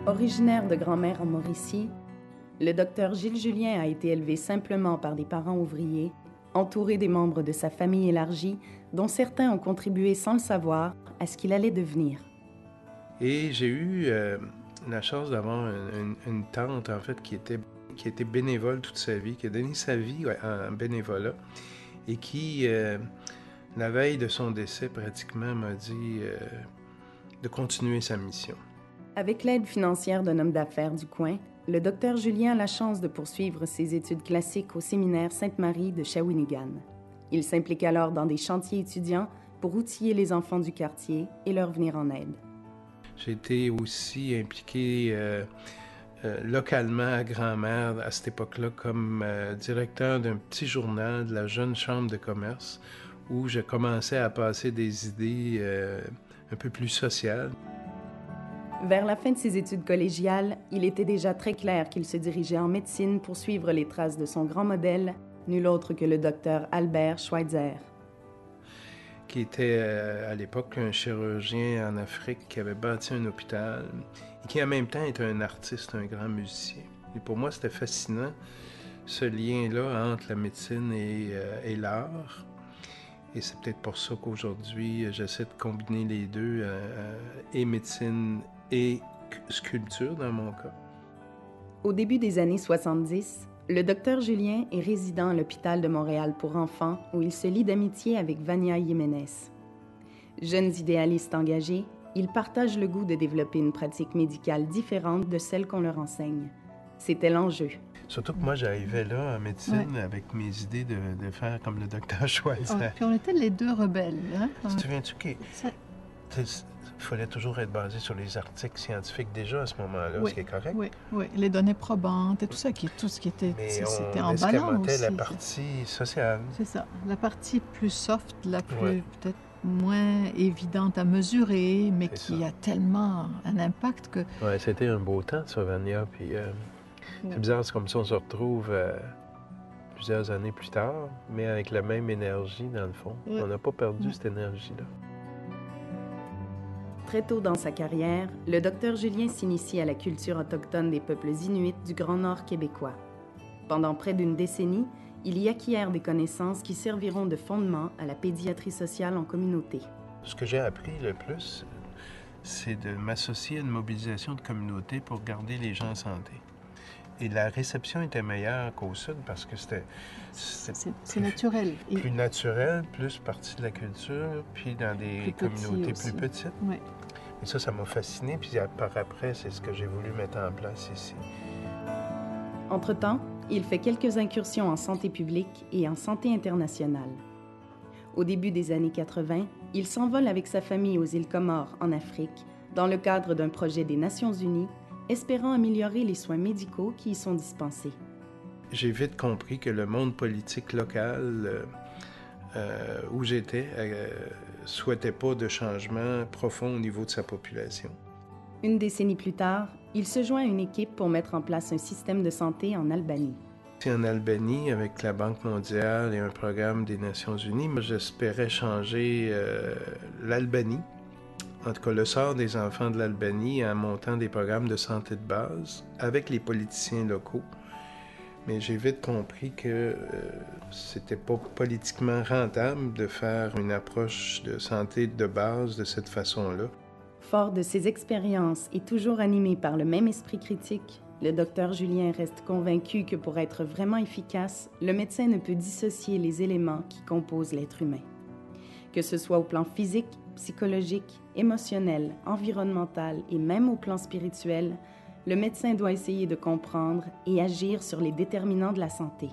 Originaire de grand-mère en Mauricie, le docteur Gilles Julien a été élevé simplement par des parents ouvriers, entouré des membres de sa famille élargie, dont certains ont contribué sans le savoir à ce qu'il allait devenir. Et j'ai eu la chance d'avoir une tante, en fait, qui était bénévole toute sa vie, qui a donné sa vie en bénévolat et qui, la veille de son décès, pratiquement m'a dit de continuer sa mission. Avec l'aide financière d'un homme d'affaires du coin, le docteur Julien a la chance de poursuivre ses études classiques au séminaire Sainte-Marie de Shawinigan. Il s'implique alors dans des chantiers étudiants pour outiller les enfants du quartier et leur venir en aide. J'ai été aussi impliqué localement à Grand-Mère à cette époque-là comme directeur d'un petit journal de la jeune chambre de commerce où je commençais à passer des idées un peu plus sociales. Vers la fin de ses études collégiales, il était déjà très clair qu'il se dirigeait en médecine pour suivre les traces de son grand modèle, nul autre que le docteur Albert Schweitzer. Qui était à l'époque un chirurgien en Afrique qui avait bâti un hôpital et qui en même temps était un artiste, un grand musicien. Et pour moi, c'était fascinant, ce lien-là entre la médecine et l'art. Et c'est peut-être pour ça qu'aujourd'hui, j'essaie de combiner les deux, et médecine et sculpture dans mon cas. Au début des années 70, le docteur Julien est résident à l'hôpital de Montréal pour enfants où il se lie d'amitié avec Vania Jiménez. Jeunes idéalistes engagés, ils partagent le goût de développer une pratique médicale différente de celle qu'on leur enseigne. C'était l'enjeu. Surtout que moi, j'arrivais là en médecine avec mes idées de faire comme le docteur Schweitzer. Oh, puis on était les deux rebelles. Hein? Tu te souviens-tu qu'il fallait toujours être basé sur les articles scientifiques déjà à ce moment-là, ce qui est correct? Oui, les données probantes et tout ça, tout ce qui était, c'était en balance aussi. La partie sociale. C'est ça, la partie plus soft, la plus peut-être moins évidente à mesurer, mais qui a tellement un impact que... Oui, c'était un beau temps, ça, Vania, puis c'est bizarre, c'est comme ça on se retrouve plusieurs années plus tard, mais avec la même énergie, dans le fond. On n'a pas perdu cette énergie-là. Très tôt dans sa carrière, le docteur Julien s'initie à la culture autochtone des peuples inuits du Grand Nord québécois. Pendant près d'une décennie, il y acquiert des connaissances qui serviront de fondement à la pédiatrie sociale en communauté. Ce que j'ai appris le plus, c'est de m'associer à une mobilisation de communauté pour garder les gens en santé. Et la réception était meilleure qu'au Sud parce que c'est naturel. Plus naturel, plus partie de la culture, puis dans des communautés plus petites. Oui. Et ça m'a fasciné. Puis par après, c'est ce que j'ai voulu mettre en place ici. Entre-temps, il fait quelques incursions en santé publique et en santé internationale. Au début des années 80, il s'envole avec sa famille aux îles Comores, en Afrique, dans le cadre d'un projet des Nations Unies, espérant améliorer les soins médicaux qui y sont dispensés. J'ai vite compris que le monde politique local où j'étais souhaitait pas de changement profond au niveau de sa population. Une décennie plus tard, il se joint à une équipe pour mettre en place un système de santé en Albanie. En Albanie, avec la Banque mondiale et un programme des Nations unies, moi, j'espérais changer l'Albanie. En tout cas, le sort des enfants de l'Albanie en montant des programmes de santé de base avec les politiciens locaux. Mais j'ai vite compris que c'était pas politiquement rentable de faire une approche de santé de base de cette façon-là. Fort de ses expériences et toujours animé par le même esprit critique, le docteur Julien reste convaincu que pour être vraiment efficace, le médecin ne peut dissocier les éléments qui composent l'être humain. Que ce soit au plan physique, psychologique, émotionnel, environnemental et même au plan spirituel, le médecin doit essayer de comprendre et agir sur les déterminants de la santé.